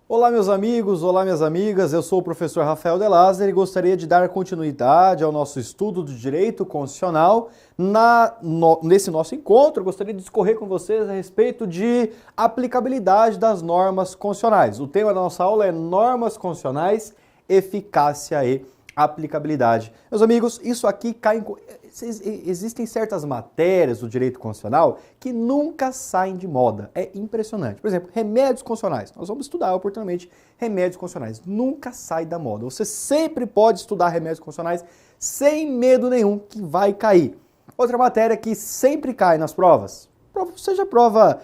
Olá meus amigos, olá minhas amigas, eu sou o professor Rafael De Lázaro e gostaria de dar continuidade ao nosso estudo do direito constitucional. Nesse nosso encontro, eu gostaria de discorrer com vocês a respeito de aplicabilidade das normas constitucionais. O tema da nossa aula é normas constitucionais, eficácia e aplicabilidade. Meus amigos, isso aqui cai em... Existem certas matérias do direito constitucional que nunca saem de moda. É impressionante. Por exemplo, remédios constitucionais. Nós vamos estudar oportunamente remédios constitucionais. Nunca sai da moda. Você sempre pode estudar remédios constitucionais sem medo nenhum que vai cair. Outra matéria que sempre cai nas provas, seja prova,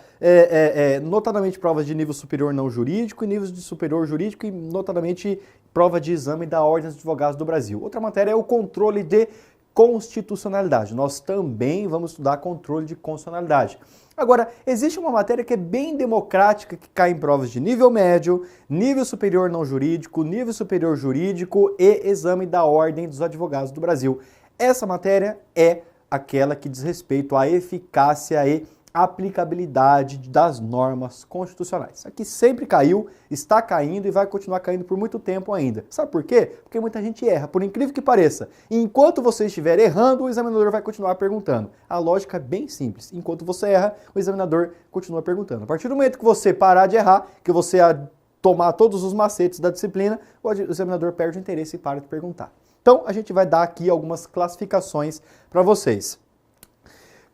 notadamente provas de nível superior não jurídico e níveis de superior jurídico e notadamente prova de exame da Ordem dos Advogados do Brasil. Outra matéria é o controle de constitucionalidade. Nós também vamos estudar controle de constitucionalidade. Agora, existe uma matéria que é bem democrática, que cai em provas de nível médio, nível superior não jurídico, nível superior jurídico e exame da Ordem dos Advogados do Brasil. Essa matéria é aquela que diz respeito à eficácia e aplicabilidade das normas constitucionais. Aqui sempre caiu, está caindo e vai continuar caindo por muito tempo ainda. Sabe por quê? Porque muita gente erra, por incrível que pareça. Enquanto você estiver errando, o examinador vai continuar perguntando. A lógica é bem simples. Enquanto você erra, o examinador continua perguntando. A partir do momento que você parar de errar, que você tomar todos os macetes da disciplina, o examinador perde o interesse e para de perguntar. Então, a gente vai dar aqui algumas classificações para vocês.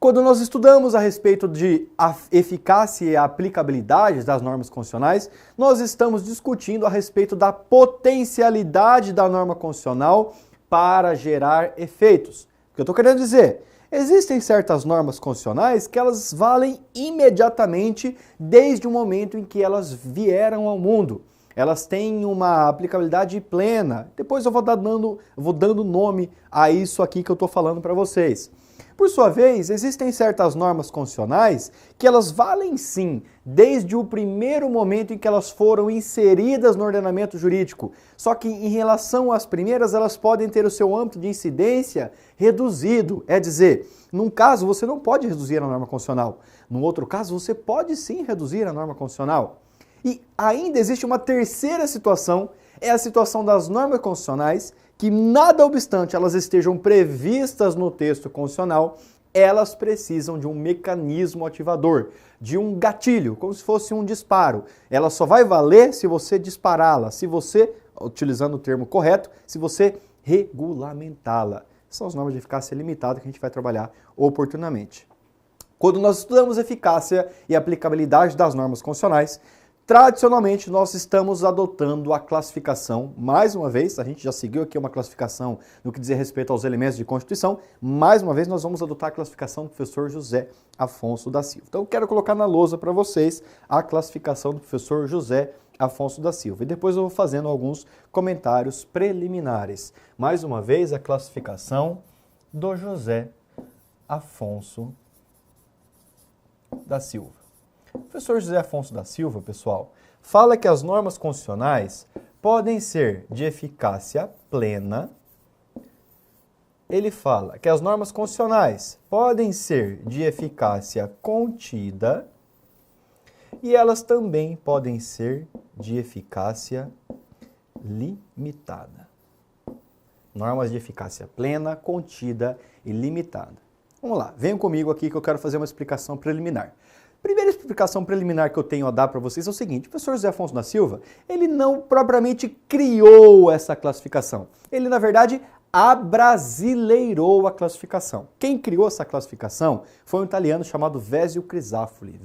Quando nós estudamos a respeito de eficácia e aplicabilidade das normas constitucionais, nós estamos discutindo a respeito da potencialidade da norma constitucional para gerar efeitos. O que eu estou querendo dizer? Existem certas normas constitucionais que elas valem imediatamente desde o momento em que elas vieram ao mundo. Elas têm uma aplicabilidade plena. Depois eu vou dando nome a isso aqui que eu estou falando para vocês. Por sua vez, existem certas normas constitucionais que elas valem sim desde o primeiro momento em que elas foram inseridas no ordenamento jurídico. Só que em relação às primeiras, elas podem ter o seu âmbito de incidência reduzido. É dizer, num caso você não pode reduzir a norma constitucional. Num outro caso, você pode sim reduzir a norma constitucional. E ainda existe uma terceira situação, é a situação das normas constitucionais, que nada obstante elas estejam previstas no texto constitucional, elas precisam de um mecanismo ativador, de um gatilho, como se fosse um disparo. Ela só vai valer se você dispará-la, se você, utilizando o termo correto, se você regulamentá-la. São as normas de eficácia limitada que a gente vai trabalhar oportunamente. Quando nós estudamos eficácia e aplicabilidade das normas constitucionais, tradicionalmente, nós estamos adotando a classificação, mais uma vez, a gente já seguiu aqui uma classificação no que diz respeito aos elementos de Constituição, mais uma vez nós vamos adotar a classificação do professor José Afonso da Silva. Então, eu quero colocar na lousa para vocês a classificação do professor José Afonso da Silva. E depois eu vou fazendo alguns comentários preliminares. Mais uma vez, a classificação do José Afonso da Silva. O professor José Afonso da Silva, pessoal, fala que as normas constitucionais podem ser de eficácia plena. Ele fala que as normas constitucionais podem ser de eficácia contida e elas também podem ser de eficácia limitada. Normas de eficácia plena, contida e limitada. Vamos lá, venham comigo aqui que eu quero fazer uma explicação preliminar. Primeira explicação preliminar que eu tenho a dar para vocês é o seguinte: o professor José Afonso da Silva, ele não propriamente criou essa classificação. Ele, na verdade, abrasileirou a classificação. Quem criou essa classificação foi um italiano chamado Vézio Crisafulli.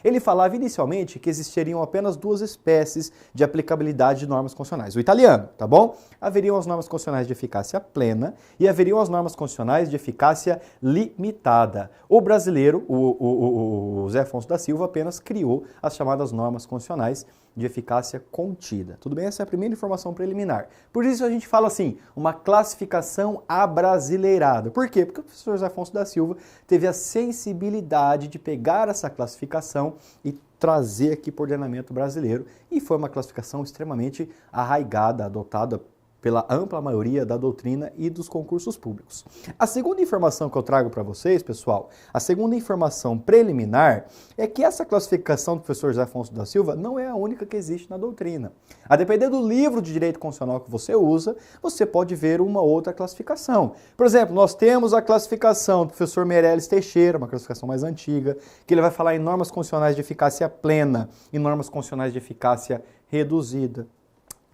Ele falava inicialmente que existiriam apenas duas espécies de aplicabilidade de normas constitucionais. O italiano, tá bom? Haveriam as normas constitucionais de eficácia plena e haveriam as normas constitucionais de eficácia limitada. O brasileiro, o José Afonso da Silva, apenas criou as chamadas normas constitucionais de eficácia contida. Tudo bem? Essa é a primeira informação preliminar. Por isso a gente fala assim, uma classificação abrasileirada. Por quê? Porque o professor José Afonso da Silva teve a sensibilidade de pegar essa classificação e trazer aqui para o ordenamento brasileiro. E foi uma classificação extremamente arraigada, adotada pela ampla maioria da doutrina e dos concursos públicos. A segunda informação que eu trago para vocês, pessoal, a segunda informação preliminar é que essa classificação do professor José Afonso da Silva não é a única que existe na doutrina. A depender do livro de direito constitucional que você usa, você pode ver uma outra classificação. Por exemplo, nós temos a classificação do professor Meirelles Teixeira, uma classificação mais antiga, que ele vai falar em normas constitucionais de eficácia plena e normas constitucionais de eficácia reduzida.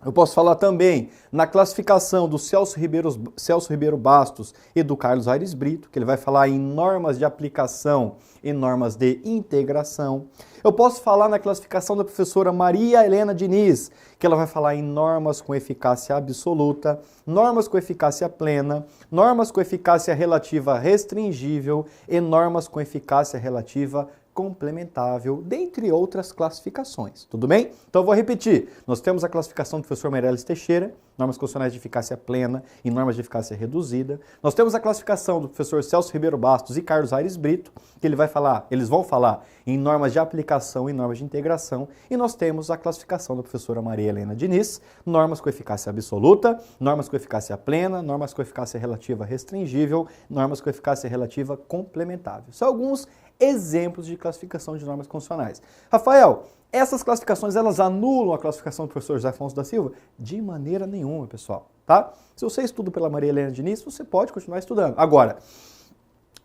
Eu posso falar também na classificação do Celso Ribeiro Bastos e do Carlos Aires Brito, que ele vai falar em normas de aplicação e normas de integração. Eu posso falar na classificação da professora Maria Helena Diniz, que ela vai falar em normas com eficácia absoluta, normas com eficácia plena, normas com eficácia relativa restringível e normas com eficácia relativa complementável, dentre outras classificações. Tudo bem? Então eu vou repetir. Nós temos a classificação do professor Meirelles Teixeira, normas constitucionais de eficácia plena e normas de eficácia reduzida. Nós temos a classificação do professor Celso Ribeiro Bastos e Carlos Aires Brito, que eles vão falar em normas de aplicação e normas de integração. E nós temos a classificação da professora Maria Helena Diniz, normas com eficácia absoluta, normas com eficácia plena, normas com eficácia relativa restringível, normas com eficácia relativa complementável. São alguns exemplos de classificação de normas constitucionais. Rafael, essas classificações, elas anulam a classificação do professor José Afonso da Silva? De maneira nenhuma, pessoal, tá? Se você estuda pela Maria Helena Diniz, você pode continuar estudando. Agora,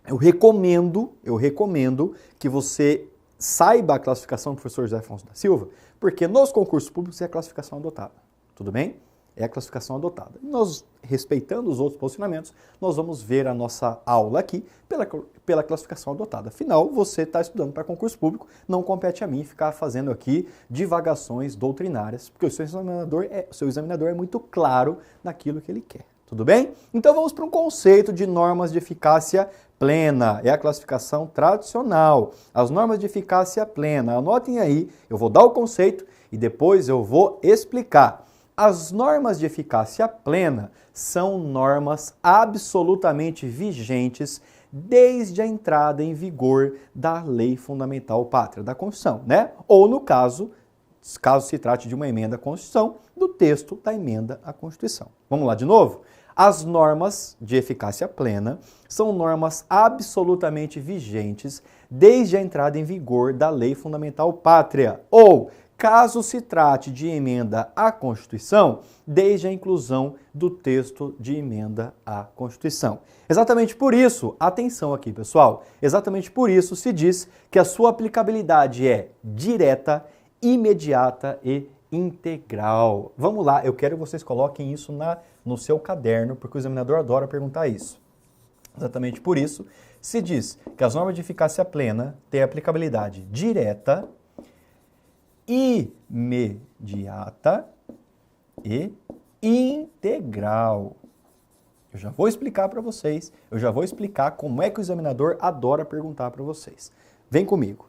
eu recomendo que você saiba a classificação do professor José Afonso da Silva, porque nos concursos públicos é a classificação adotada, tudo bem? É a classificação adotada. E nós, respeitando os outros posicionamentos, nós vamos ver a nossa aula aqui pela classificação adotada. Afinal, você está estudando para concurso público, não compete a mim ficar fazendo aqui divagações doutrinárias, porque o seu examinador é muito claro naquilo que ele quer. Tudo bem? Então vamos para um conceito de normas de eficácia plena. É a classificação tradicional. As normas de eficácia plena. Anotem aí, eu vou dar o conceito e depois eu vou explicar. As normas de eficácia plena são normas absolutamente vigentes desde a entrada em vigor da Lei Fundamental Pátria, da Constituição, né? Ou no caso se trate de uma emenda à Constituição, do texto da emenda à Constituição. Vamos lá de novo? As normas de eficácia plena são normas absolutamente vigentes desde a entrada em vigor da Lei Fundamental Pátria, ou caso se trate de emenda à Constituição, desde a inclusão do texto de emenda à Constituição. Exatamente por isso, atenção aqui pessoal, exatamente por isso se diz que a sua aplicabilidade é direta, imediata e integral. Vamos lá, eu quero que vocês coloquem isso no seu caderno, porque o examinador adora perguntar isso. Exatamente por isso se diz que as normas de eficácia plena têm aplicabilidade direta, imediata e integral. Eu já vou explicar para vocês, eu já vou explicar como é que o examinador adora perguntar para vocês. Vem comigo.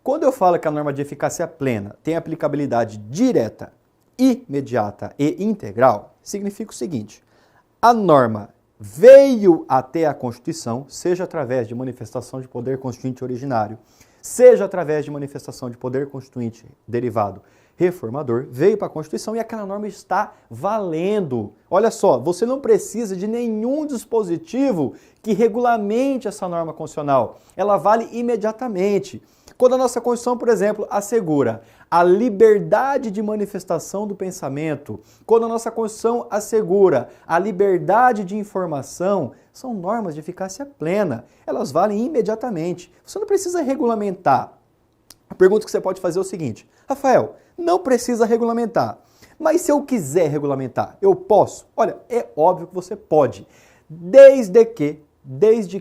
Quando eu falo que a norma de eficácia plena tem aplicabilidade direta, imediata e integral, significa o seguinte: a norma veio até a Constituição, seja através de manifestação de poder constituinte originário, seja através de manifestação de poder constituinte derivado reformador, veio para a Constituição e aquela norma está valendo. Olha só, você não precisa de nenhum dispositivo que regulamente essa norma constitucional. Ela vale imediatamente. Quando a nossa Constituição, por exemplo, assegura a liberdade de manifestação do pensamento, quando a nossa Constituição assegura a liberdade de informação, são normas de eficácia plena. Elas valem imediatamente. Você não precisa regulamentar. A pergunta que você pode fazer é o seguinte: Rafael, não precisa regulamentar, mas se eu quiser regulamentar, eu posso? Olha, é óbvio que você pode, desde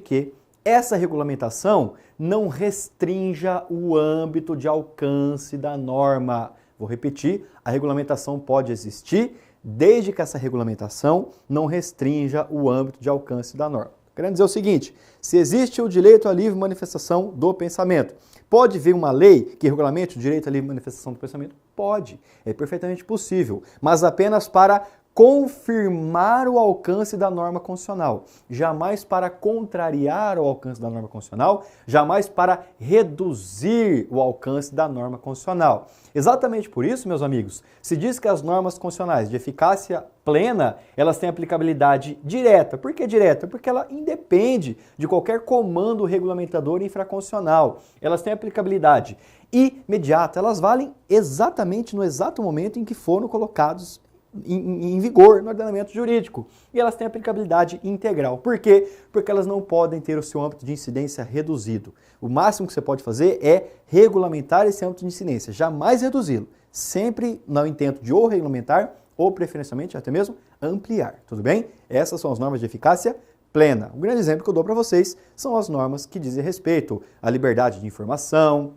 que essa regulamentação não restrinja o âmbito de alcance da norma. Vou repetir, a regulamentação pode existir desde que essa regulamentação não restrinja o âmbito de alcance da norma. Querendo dizer o seguinte: se existe o direito à livre manifestação do pensamento, pode vir uma lei que regulamente o direito à livre manifestação do pensamento? Pode, é perfeitamente possível, mas apenas para confirmar o alcance da norma constitucional, jamais para contrariar o alcance da norma constitucional, jamais para reduzir o alcance da norma constitucional. Exatamente por isso, meus amigos, se diz que as normas constitucionais de eficácia plena, elas têm aplicabilidade direta. Por que direta? Porque ela independe de qualquer comando regulamentador infraconstitucional. Elas têm aplicabilidade imediata, elas valem exatamente no exato momento em que foram colocados em vigor no ordenamento jurídico. E elas têm aplicabilidade integral. Por quê? Porque elas não podem ter o seu âmbito de incidência reduzido. O máximo que você pode fazer é regulamentar esse âmbito de incidência, jamais reduzi-lo. Sempre no intento de ou regulamentar ou, preferencialmente, até mesmo ampliar. Tudo bem? Essas são as normas de eficácia plena. Um grande exemplo que eu dou para vocês são as normas que dizem respeito à liberdade de informação,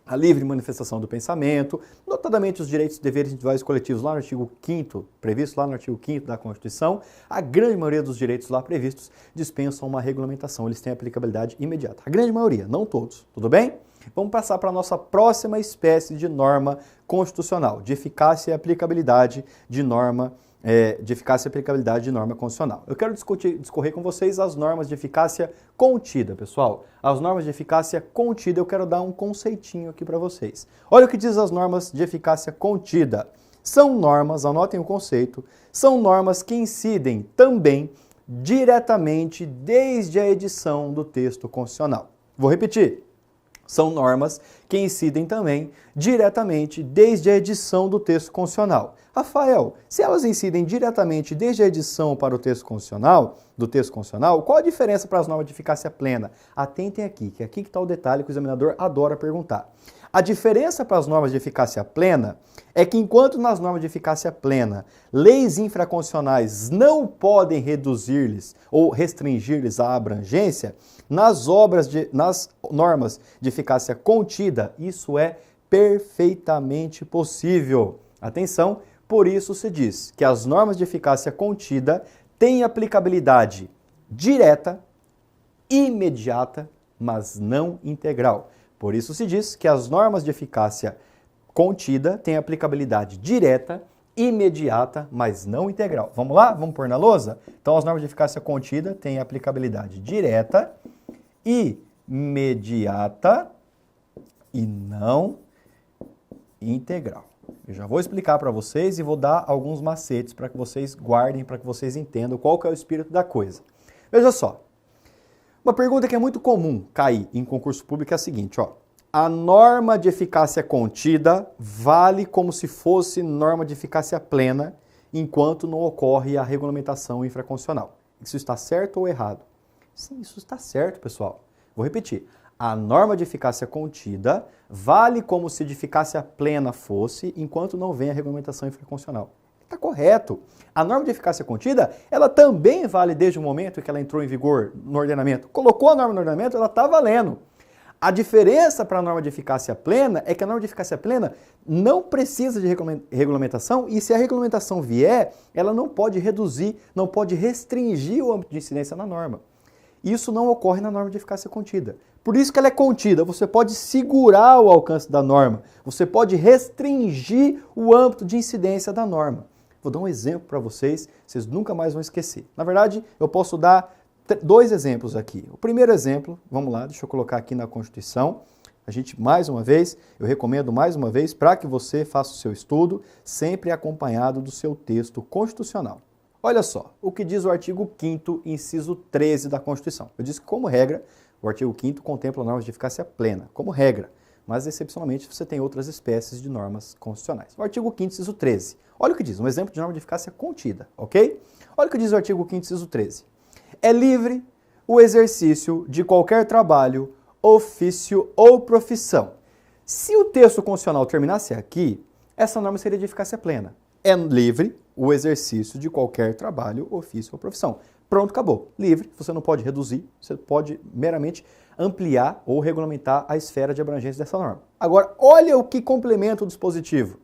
a livre manifestação do pensamento, notadamente os direitos e deveres individuais e coletivos lá no artigo 5º, previsto lá no artigo 5º da Constituição. A grande maioria dos direitos lá previstos dispensam uma regulamentação, eles têm aplicabilidade imediata. A grande maioria, não todos, tudo bem? Vamos passar para a nossa próxima espécie de norma constitucional, de eficácia e aplicabilidade de norma constitucional. Eu quero discorrer com vocês as normas de eficácia contida, pessoal. As normas de eficácia contida, eu quero dar um conceitinho aqui para vocês. Olha o que diz as normas de eficácia contida. São normas, anotem o conceito, são normas que incidem também diretamente desde a edição do texto constitucional. Vou repetir. São normas que incidem também diretamente desde a edição do texto constitucional. Rafael, se elas incidem diretamente desde a edição para o texto constitucional, qual a diferença para as normas de eficácia plena? Atentem aqui, que é aqui que está o detalhe que o examinador adora perguntar. A diferença para as normas de eficácia plena é que enquanto nas normas de eficácia plena, leis infraconstitucionais não podem reduzir-lhes ou restringir-lhes a abrangência, nas normas de eficácia contida, isso é perfeitamente possível. Atenção, por isso se diz que as normas de eficácia contida têm aplicabilidade direta, imediata, mas não integral. Por isso se diz que as normas de eficácia contida têm aplicabilidade direta, imediata, mas não integral. Vamos lá? Vamos pôr na lousa? Então, as normas de eficácia contida têm aplicabilidade direta, imediata e não integral. Eu já vou explicar para vocês e vou dar alguns macetes para que vocês guardem, para que vocês entendam qual que é o espírito da coisa. Veja só. Uma pergunta que é muito comum cair em concurso público é a seguinte, ó. A norma de eficácia contida vale como se fosse norma de eficácia plena, enquanto não ocorre a regulamentação infraconstitucional. Isso está certo ou errado? Sim, isso está certo, pessoal. Vou repetir. A norma de eficácia contida vale como se de eficácia plena fosse, enquanto não vem a regulamentação infraconstitucional. Está correto. A norma de eficácia contida, ela também vale desde o momento que ela entrou em vigor no ordenamento. Colocou a norma no ordenamento, ela está valendo. A diferença para a norma de eficácia plena é que a norma de eficácia plena não precisa de regulamentação e se a regulamentação vier, ela não pode reduzir, não pode restringir o âmbito de incidência na norma. Isso não ocorre na norma de eficácia contida. Por isso que ela é contida. Você pode segurar o alcance da norma. Você pode restringir o âmbito de incidência da norma. Vou dar um exemplo para vocês nunca mais vão esquecer. Na verdade, eu posso dar dois exemplos aqui. O primeiro exemplo, vamos lá, deixa eu colocar aqui na Constituição. Eu recomendo mais uma vez para que você faça o seu estudo, sempre acompanhado do seu texto constitucional. Olha só, o que diz o artigo 5º, inciso 13 da Constituição. Eu disse que, como regra, o artigo 5º contempla normas de eficácia plena, como regra, mas excepcionalmente você tem outras espécies de normas constitucionais. O artigo 5º, inciso 13. Olha o que diz, um exemplo de norma de eficácia contida, ok? Olha o que diz o artigo 5º, inciso 13. É livre o exercício de qualquer trabalho, ofício ou profissão. Se o texto constitucional terminasse aqui, essa norma seria de eficácia plena. É livre o exercício de qualquer trabalho, ofício ou profissão. Pronto, acabou. Livre, você não pode reduzir, você pode meramente ampliar ou regulamentar a esfera de abrangência dessa norma. Agora, olha o que complementa o dispositivo.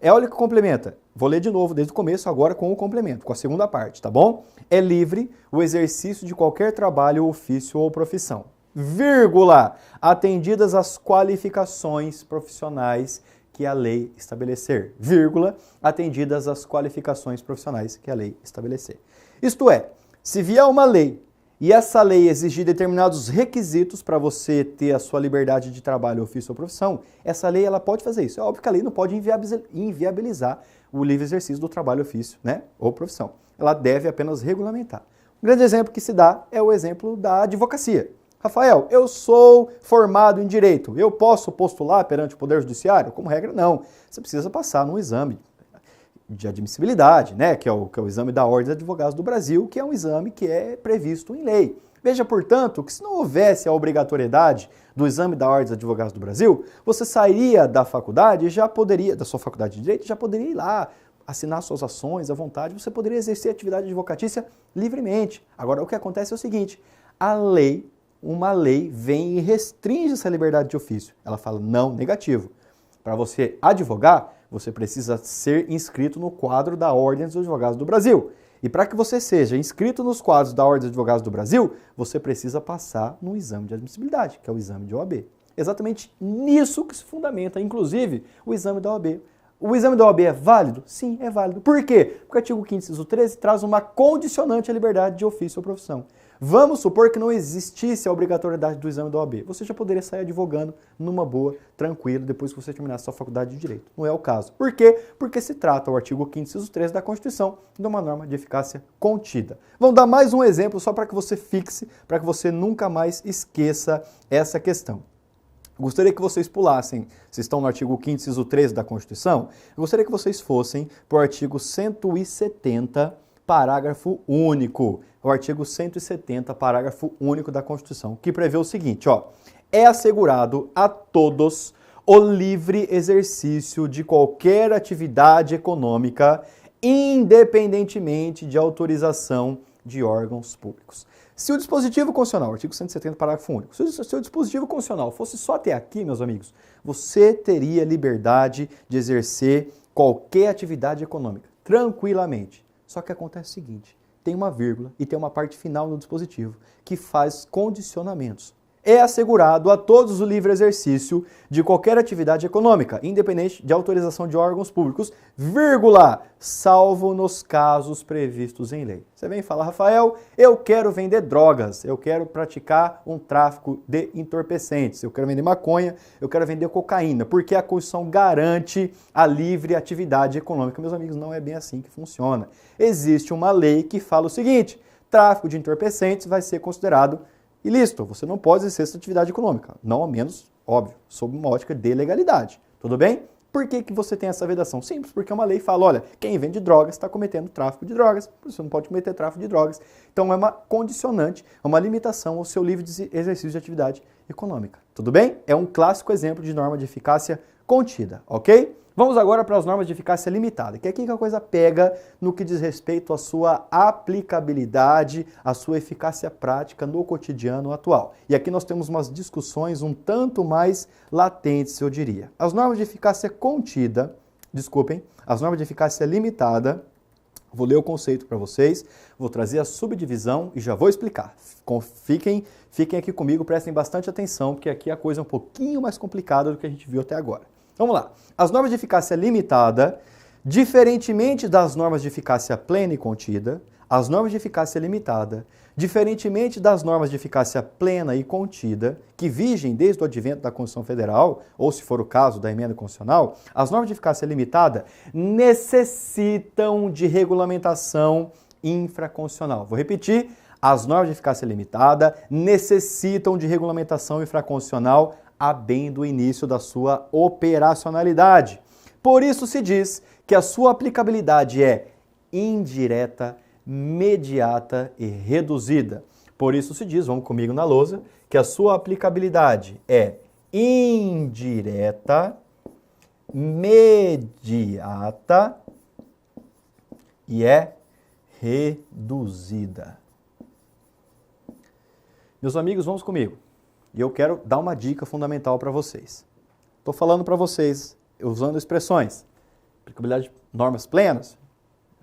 Olha o que complementa. Vou ler de novo desde o começo, agora com o complemento, com a segunda parte, tá bom? É livre o exercício de qualquer trabalho, ofício ou profissão. Vírgula, atendidas as qualificações profissionais que a lei estabelecer, vírgula, atendidas as qualificações profissionais que a lei estabelecer. Isto é, se vier uma lei e essa lei exigir determinados requisitos para você ter a sua liberdade de trabalho, ofício ou profissão, essa lei ela pode fazer isso. É óbvio que a lei não pode inviabilizar o livre exercício do trabalho, ofício, né, ou profissão. Ela deve apenas regulamentar. Um grande exemplo que se dá é o exemplo da advocacia. Rafael, eu sou formado em direito, eu posso postular perante o Poder Judiciário? Como regra, não. Você precisa passar num exame de admissibilidade, né, que é o exame da Ordem dos Advogados do Brasil, que é um exame que é previsto em lei. Veja, portanto, que se não houvesse a obrigatoriedade do exame da Ordem dos Advogados do Brasil, você sairia da faculdade da sua faculdade de Direito, já poderia ir lá, assinar suas ações à vontade, você poderia exercer a atividade advocatícia livremente. Agora, o que acontece é o seguinte, uma lei vem e restringe essa liberdade de ofício. Ela fala, não, negativo. Para você advogar, você precisa ser inscrito no quadro da Ordem dos Advogados do Brasil. E para que você seja inscrito nos quadros da Ordem dos Advogados do Brasil, você precisa passar no exame de admissibilidade, que é o exame de OAB. Exatamente nisso que se fundamenta, inclusive, o exame da OAB. O exame da OAB é válido? Sim, é válido. Por quê? Porque o artigo 5º, inciso 13, traz uma condicionante à liberdade de ofício ou profissão. Vamos supor que não existisse a obrigatoriedade do exame da OAB. Você já poderia sair advogando numa boa, tranquilo, depois que você terminasse sua faculdade de Direito. Não é o caso. Por quê? Porque se trata, o artigo 5º, inciso 13 da Constituição, de uma norma de eficácia contida. Vamos dar mais um exemplo só para que você fixe, para que você nunca mais esqueça essa questão. Gostaria que vocês pulassem, se estão no artigo 5º, inciso 13 da Constituição, eu gostaria que vocês fossem para o artigo 170, parágrafo único. O artigo 170, parágrafo único da Constituição, que prevê o seguinte, ó, é assegurado a todos o livre exercício de qualquer atividade econômica, independentemente de autorização de órgãos públicos. Se o dispositivo constitucional, artigo 170, parágrafo único, se o dispositivo constitucional fosse só até aqui, meus amigos, você teria liberdade de exercer qualquer atividade econômica, tranquilamente. Só que acontece o seguinte, tem uma vírgula e tem uma parte final no dispositivo que faz condicionamentos. É assegurado a todos o livre exercício de qualquer atividade econômica, independente de autorização de órgãos públicos, vírgula, salvo nos casos previstos em lei. Você vem e fala, Rafael, eu quero vender drogas, eu quero praticar um tráfico de entorpecentes, eu quero vender maconha, eu quero vender cocaína, porque a Constituição garante a livre atividade econômica. Meus amigos, não é bem assim que funciona. Existe uma lei que fala o seguinte, tráfico de entorpecentes vai ser considerado ilícito, você não pode exercer essa atividade econômica, não ao menos, óbvio, sob uma ótica de legalidade, tudo bem? Por que você tem essa vedação? Simples, porque uma lei fala, olha, quem vende drogas está cometendo tráfico de drogas, você não pode cometer tráfico de drogas. Então é uma condicionante, é uma limitação ao seu livre exercício de atividade econômica, tudo bem? É um clássico exemplo de norma de eficácia contida, ok? Vamos agora para as normas de eficácia limitada, que é aqui que a coisa pega no que diz respeito à sua aplicabilidade, à sua eficácia prática no cotidiano atual. E aqui nós temos umas discussões um tanto mais latentes, eu diria. As normas de eficácia contida, as normas de eficácia limitada, vou ler o conceito para vocês, vou trazer a subdivisão e já vou explicar. Fiquem aqui comigo, prestem bastante atenção, porque aqui a coisa é um pouquinho mais complicada do que a gente viu até agora. Vamos lá. As normas de eficácia limitada, diferentemente das normas de eficácia plena e contida, as normas de eficácia limitada, diferentemente das normas de eficácia plena e contida, que vigem desde o advento da Constituição Federal, ou se for o caso da emenda constitucional, as normas de eficácia limitada necessitam de regulamentação infraconstitucional. Vou repetir, as normas de eficácia limitada necessitam de regulamentação infraconstitucional a bem do início da sua operacionalidade. Por isso se diz que a sua aplicabilidade é indireta, imediata e reduzida. Por isso se diz, vamos comigo na lousa, que a sua aplicabilidade é indireta, imediata e é reduzida. Meus amigos, vamos comigo. E eu quero dar uma dica fundamental para vocês. Estou falando para vocês, usando expressões, aplicabilidade de normas plenas,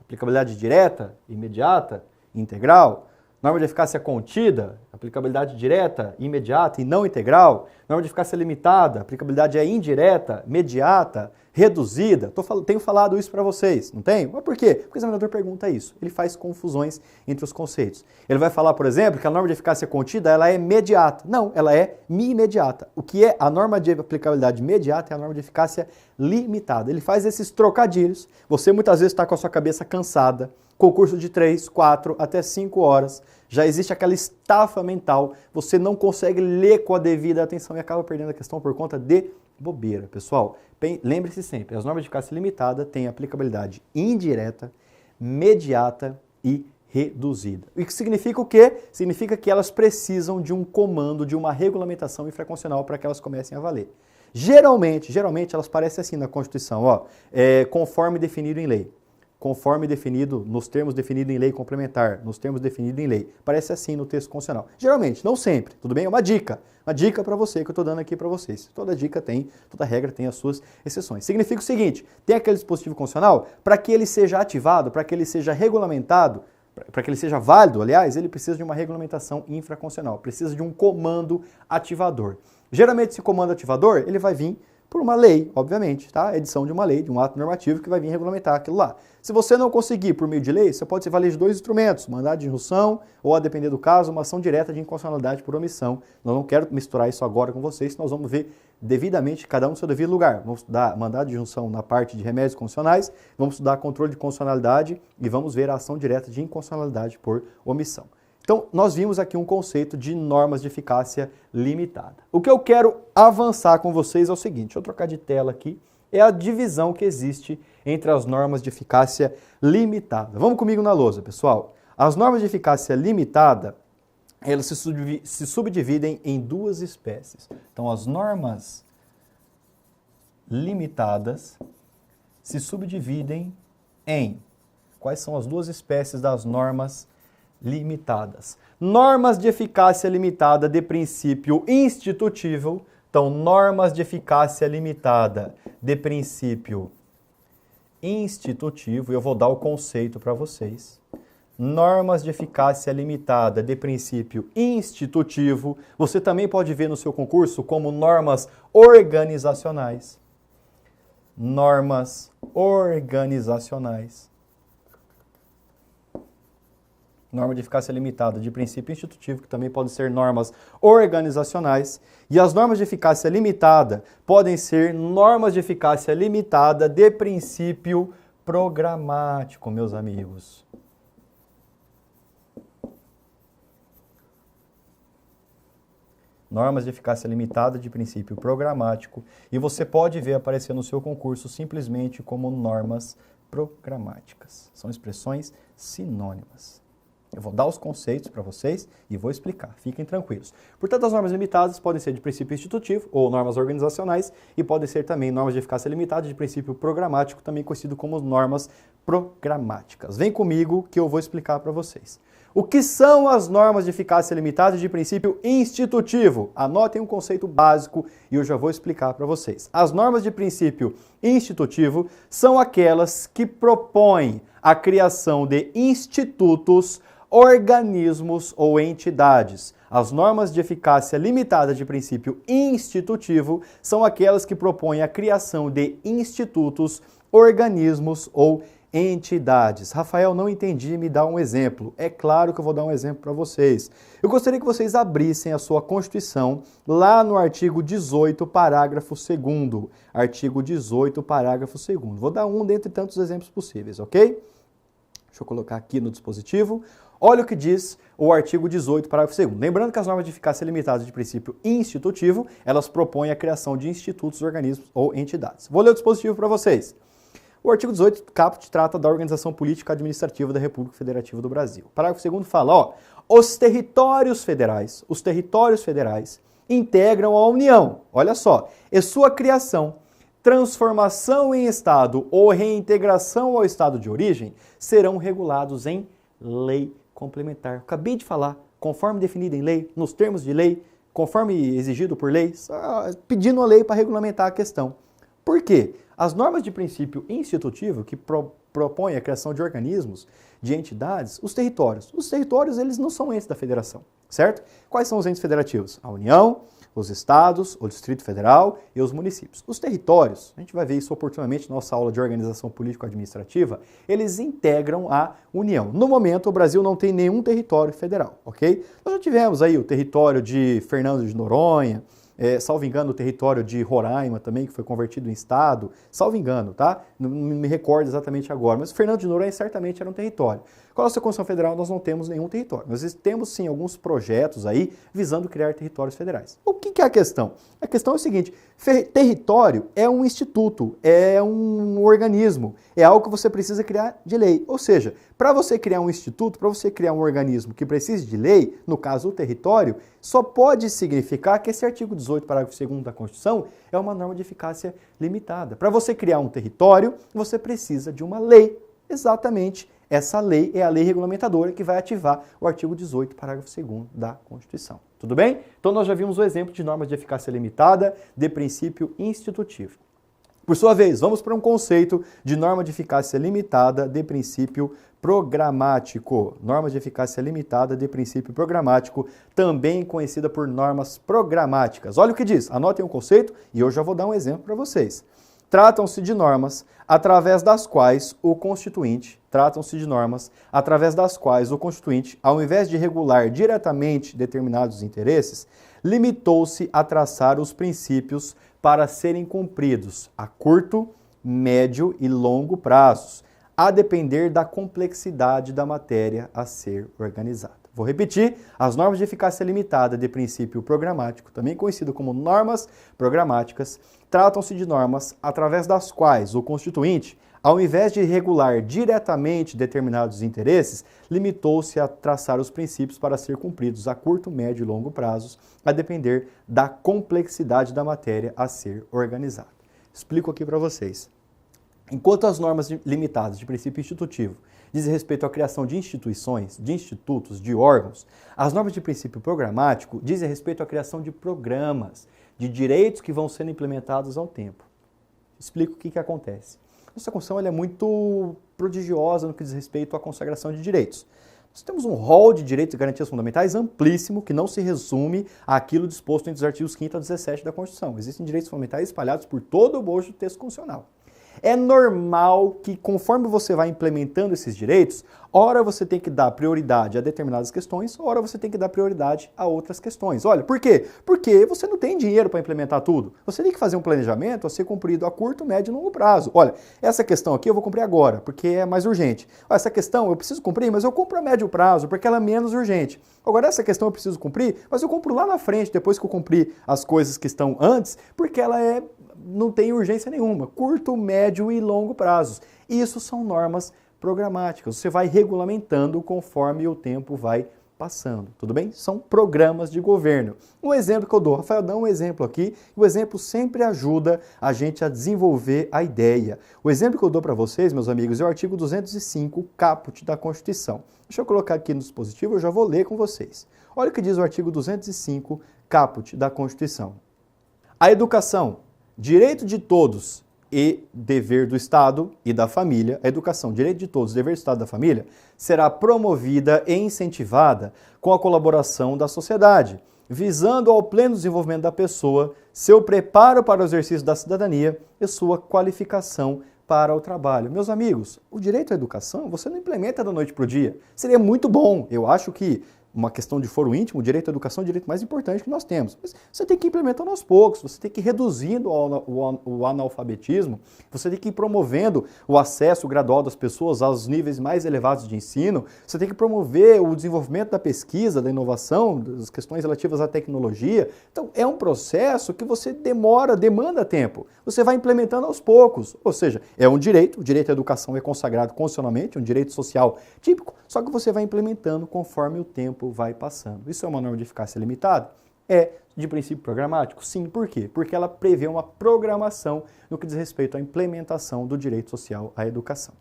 aplicabilidade direta, imediata, integral, Norma de eficácia contida, aplicabilidade direta, imediata e não integral. Norma de eficácia limitada, aplicabilidade é indireta, imediata, reduzida. Tenho falado isso para vocês, não tenho? Mas por quê? Porque o examinador pergunta isso. Ele faz confusões entre os conceitos. Ele vai falar, por exemplo, que a norma de eficácia contida ela é imediata. Não, ela é imediata. O que é a norma de aplicabilidade imediata é a norma de eficácia limitada. Ele faz esses trocadilhos. Você muitas vezes está com a sua cabeça cansada. Concurso de 3, 4 até 5 horas. Já existe aquela estafa mental. Você não consegue ler com a devida atenção e acaba perdendo a questão por conta de bobeira. Pessoal, lembre-se sempre, as normas de eficácia limitada têm aplicabilidade indireta, imediata e reduzida. O que significa o quê? Significa que elas precisam de um comando, de uma regulamentação infraconstitucional para que elas comecem a valer. Geralmente elas parecem assim na Constituição, conforme definido em lei. Conforme definido, nos termos definidos em lei complementar, nos termos definidos em lei. Parece assim no texto constitucional. Geralmente, não sempre, tudo bem? É uma dica para você que eu estou dando aqui para vocês. Toda regra tem as suas exceções. Significa o seguinte, tem aquele dispositivo constitucional, para que ele seja ativado, para que ele seja regulamentado, para que ele seja válido, aliás, ele precisa de uma regulamentação infraconstitucional, precisa de um comando ativador. Geralmente esse comando ativador, ele vai vir por uma lei, obviamente, tá? Edição de uma lei, de um ato normativo que vai vir regulamentar aquilo lá. Se você não conseguir por meio de lei, você pode se valer de 2 instrumentos, mandado de injunção ou, a depender do caso, uma ação direta de inconstitucionalidade por omissão. Nós não quero misturar isso agora com vocês, nós vamos ver devidamente, cada um no seu devido lugar. Vamos estudar mandado de injunção na parte de remédios constitucionais, vamos estudar controle de constitucionalidade e vamos ver a ação direta de inconstitucionalidade por omissão. Então, nós vimos aqui um conceito de normas de eficácia limitada. O que eu quero avançar com vocês é o seguinte, deixa eu trocar de tela aqui, é a divisão que existe entre as normas de eficácia limitada. Vamos comigo na lousa, pessoal. As normas de eficácia limitada, elas se subdividem em 2 espécies. Então, as normas limitadas se subdividem em... Quais são as 2 espécies das normas limitadas? Normas de eficácia limitada de princípio institutivo. Então, normas de eficácia limitada de princípio institutivo. Eu vou dar o conceito para vocês. Normas de eficácia limitada de princípio institutivo. Você também pode ver no seu concurso como normas organizacionais. Normas organizacionais. Norma de eficácia limitada de princípio institutivo, que também podem ser normas organizacionais. E as normas de eficácia limitada podem ser normas de eficácia limitada de princípio programático, meus amigos. Normas de eficácia limitada de princípio programático. E você pode ver aparecer no seu concurso simplesmente como normas programáticas. São expressões sinônimas. Eu vou dar os conceitos para vocês e vou explicar. Fiquem tranquilos. Portanto, as normas limitadas podem ser de princípio institutivo ou normas organizacionais e podem ser também normas de eficácia limitada de princípio programático, também conhecido como normas programáticas. Vem comigo que eu vou explicar para vocês. O que são as normas de eficácia limitada de princípio institutivo? Anotem um conceito básico e eu já vou explicar para vocês. As normas de princípio institutivo são aquelas que propõem a criação de institutos, organismos ou entidades. As normas de eficácia limitada de princípio institutivo são aquelas que propõem a criação de institutos, organismos ou entidades. Rafael, não entendi, me dá um exemplo. É claro que eu vou dar um exemplo para vocês. Eu gostaria que vocês abrissem a sua Constituição lá no artigo 18, parágrafo 2º. Artigo 18, parágrafo 2º. Vou dar um dentre tantos exemplos possíveis, ok? Deixa eu colocar aqui no dispositivo. Olha o que diz o artigo 18, parágrafo 2º. Lembrando que as normas de eficácia limitada de princípio institutivo, elas propõem a criação de institutos, organismos ou entidades. Vou ler o dispositivo para vocês. O artigo 18, caput, trata da organização política administrativa da República Federativa do Brasil. O parágrafo 2º fala, os territórios federais integram a União, olha só, e sua criação, transformação em Estado ou reintegração ao Estado de origem serão regulados em lei complementar. Acabei de falar, conforme definido em lei, nos termos de lei, conforme exigido por lei, pedindo a lei para regulamentar a questão. Por quê? As normas de princípio institutivo, que propõe a criação de organismos, de entidades, os territórios. Os territórios, eles não são entes da federação, certo? Quais são os entes federativos? A União, os estados, o Distrito Federal e os municípios. Os territórios, a gente vai ver isso oportunamente na nossa aula de organização político-administrativa, eles integram a União. No momento, o Brasil não tem nenhum território federal, ok? Nós já tivemos aí o território de Fernando de Noronha, salvo engano, o território de Roraima também, que foi convertido em estado, salvo engano, tá? Não me recordo exatamente agora, mas Fernando de Noronha certamente era um território. Com a nossa Constituição Federal, nós não temos nenhum território. Nós temos, sim, alguns projetos aí visando criar territórios federais. O que é a questão? A questão é o seguinte, território é um instituto, é um organismo, é algo que você precisa criar de lei. Ou seja, para você criar um instituto, para você criar um organismo que precise de lei, no caso o território, só pode significar que esse artigo 18, parágrafo 2º da Constituição, é uma norma de eficácia limitada. Para você criar um território, você precisa de uma lei. Exatamente, essa lei é a lei regulamentadora que vai ativar o artigo 18, parágrafo 2º da Constituição. Tudo bem? Então nós já vimos o exemplo de normas de eficácia limitada de princípio institutivo. Por sua vez, vamos para um conceito de norma de eficácia limitada de princípio programático. Norma de eficácia limitada de princípio programático, também conhecida por normas programáticas. Olha o que diz, anotem o conceito e eu já vou dar um exemplo para vocês. Tratam-se de normas através das quais o Constituinte, ao invés de regular diretamente determinados interesses, limitou-se a traçar os princípios para serem cumpridos a curto, médio e longo prazos, a depender da complexidade da matéria a ser organizada. Vou repetir, as normas de eficácia limitada de princípio programático, também conhecido como normas programáticas, tratam-se de normas através das quais o Constituinte, ao invés de regular diretamente determinados interesses, limitou-se a traçar os princípios para ser cumpridos a curto, médio e longo prazos, a depender da complexidade da matéria a ser organizada. Explico aqui para vocês. Enquanto as normas limitadas de princípio institutivo dizem respeito à criação de instituições, de institutos, de órgãos, as normas de princípio programático dizem respeito à criação de programas, de direitos que vão sendo implementados ao tempo. Explico o que acontece. Nossa Constituição ela é muito prodigiosa no que diz respeito à consagração de direitos. Nós temos um rol de direitos e garantias fundamentais amplíssimo que não se resume àquilo disposto entre os artigos 5º a 17 da Constituição. Existem direitos fundamentais espalhados por todo o bojo do texto constitucional. É normal que, conforme você vai implementando esses direitos, ora você tem que dar prioridade a determinadas questões, ora você tem que dar prioridade a outras questões. Olha, por quê? Porque você não tem dinheiro para implementar tudo. Você tem que fazer um planejamento a ser cumprido a curto, médio e longo prazo. Olha, essa questão aqui eu vou cumprir agora, porque é mais urgente. Essa questão eu preciso cumprir, mas eu cumpro a médio prazo, porque ela é menos urgente. Agora, essa questão eu preciso cumprir, mas eu cumpro lá na frente, depois que eu cumprir as coisas que estão antes, porque ela não tem urgência nenhuma. Curto, médio e longo prazos. Isso são normas programáticas. Você vai regulamentando conforme o tempo vai passando, tudo bem? São programas de governo. Um exemplo que eu dou, Rafael, dá um exemplo aqui, o exemplo sempre ajuda a gente a desenvolver a ideia. O exemplo que eu dou para vocês, meus amigos, é o artigo 205, caput da Constituição. Deixa eu colocar aqui no dispositivo, eu já vou ler com vocês. Olha o que diz o artigo 205, caput da Constituição. A educação, direito de todos e dever do Estado e da família, a educação, direito de todos, dever do Estado e da família, será promovida e incentivada com a colaboração da sociedade, visando ao pleno desenvolvimento da pessoa, seu preparo para o exercício da cidadania e sua qualificação para o trabalho. Meus amigos, o direito à educação você não implementa da noite para o dia. Seria muito bom, eu acho que uma questão de foro íntimo, o direito à educação é o direito mais importante que nós temos. Mas você tem que ir implementando aos poucos, você tem que ir reduzindo o analfabetismo, você tem que ir promovendo o acesso gradual das pessoas aos níveis mais elevados de ensino, você tem que promover o desenvolvimento da pesquisa, da inovação, das questões relativas à tecnologia. Então, é um processo que você demanda tempo. Você vai implementando aos poucos. Ou seja, é um direito, o direito à educação é consagrado constitucionalmente, um direito social típico, só que você vai implementando conforme o tempo vai passando. Isso é uma norma de eficácia limitada? É de princípio programático? Sim. Por quê? Porque ela prevê uma programação no que diz respeito à implementação do direito social à educação.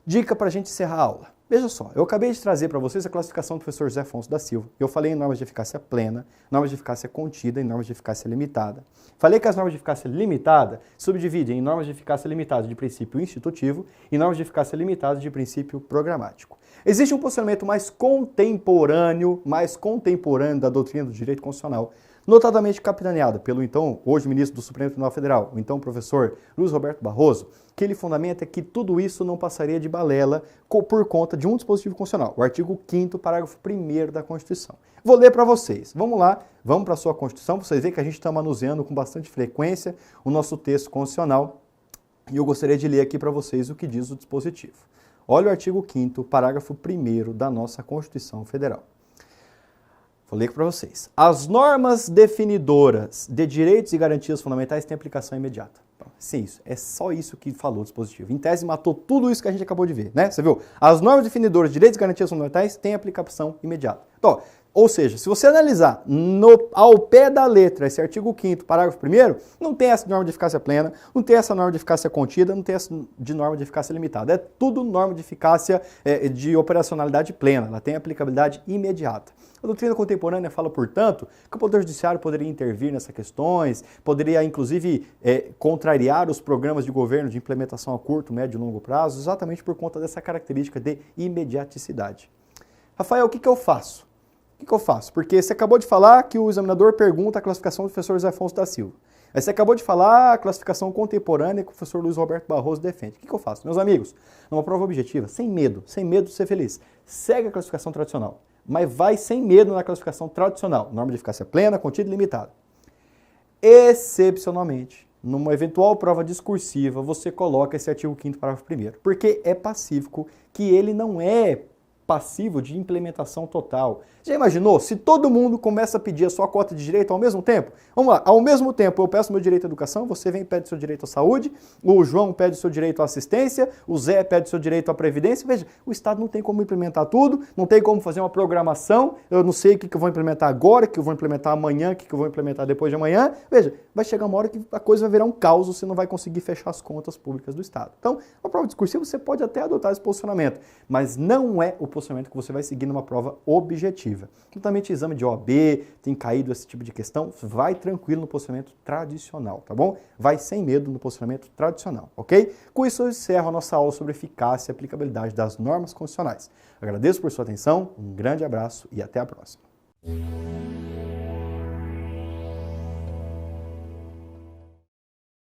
Dica para a gente encerrar a aula. Veja só, eu acabei de trazer para vocês a classificação do professor José Afonso da Silva. Eu falei em normas de eficácia plena, normas de eficácia contida e normas de eficácia limitada. Falei que as normas de eficácia limitada subdividem em normas de eficácia limitada de princípio institutivo e normas de eficácia limitada de princípio programático. Existe um posicionamento mais contemporâneo da doutrina do direito constitucional, notadamente capitaneada pelo então, hoje ministro do Supremo Tribunal Federal, o então professor Luiz Roberto Barroso, que ele fundamenta que tudo isso não passaria de balela por conta de um dispositivo constitucional, o artigo 5º, parágrafo 1º da Constituição. Vou ler para vocês. Vamos lá, vamos para a sua Constituição, para vocês verem que a gente está manuseando com bastante frequência o nosso texto constitucional, e eu gostaria de ler aqui para vocês o que diz o dispositivo. Olha o artigo 5º, parágrafo 1º da nossa Constituição Federal. Vou ler para vocês. As normas definidoras de direitos e garantias fundamentais têm aplicação imediata. Então, sim, isso. É só isso que falou o dispositivo. Em tese, matou tudo isso que a gente acabou de ver, né? Você viu? As normas definidoras de direitos e garantias fundamentais têm aplicação imediata. Então, ou seja, se você analisar ao pé da letra esse artigo 5º, parágrafo 1º, não tem essa norma de eficácia plena, não tem essa norma de eficácia contida, não tem essa de norma de eficácia limitada. É tudo norma de eficácia de operacionalidade plena, ela tem aplicabilidade imediata. A doutrina contemporânea fala, portanto, que o Poder Judiciário poderia intervir nessas questões, poderia, inclusive, contrariar os programas de governo de implementação a curto, médio e longo prazo, exatamente por conta dessa característica de imediaticidade. Rafael, o que eu faço? O que eu faço? Porque você acabou de falar que o examinador pergunta a classificação do professor José Afonso da Silva. Aí você acabou de falar a classificação contemporânea que o professor Luiz Roberto Barroso defende. O que eu faço? Meus amigos, numa prova objetiva, sem medo de ser feliz, segue a classificação tradicional, mas vai sem medo na classificação tradicional, norma de eficácia plena, contida e limitada. Excepcionalmente, numa eventual prova discursiva, você coloca esse artigo 5º, parágrafo 1º, porque é pacífico que ele não é passivo de implementação total. Já imaginou? Se todo mundo começa a pedir a sua cota de direito ao mesmo tempo? Vamos lá, ao mesmo tempo eu peço meu direito à educação, você vem e pede seu direito à saúde, o João pede seu direito à assistência, o Zé pede seu direito à previdência. Veja, o Estado não tem como implementar tudo, não tem como fazer uma programação, eu não sei o que eu vou implementar agora, o que eu vou implementar amanhã, o que eu vou implementar depois de amanhã. Veja, vai chegar uma hora que a coisa vai virar um caos, você não vai conseguir fechar as contas públicas do Estado. Então, uma prova discursiva você pode até adotar esse posicionamento, mas não é o posicionamento que você vai seguir numa prova objetiva. Totalmente exame de OAB, tem caído esse tipo de questão, vai tranquilo no posicionamento tradicional, tá bom? Vai sem medo no posicionamento tradicional, ok? Com isso eu encerro a nossa aula sobre eficácia e aplicabilidade das normas constitucionais. Agradeço por sua atenção, um grande abraço e até a próxima.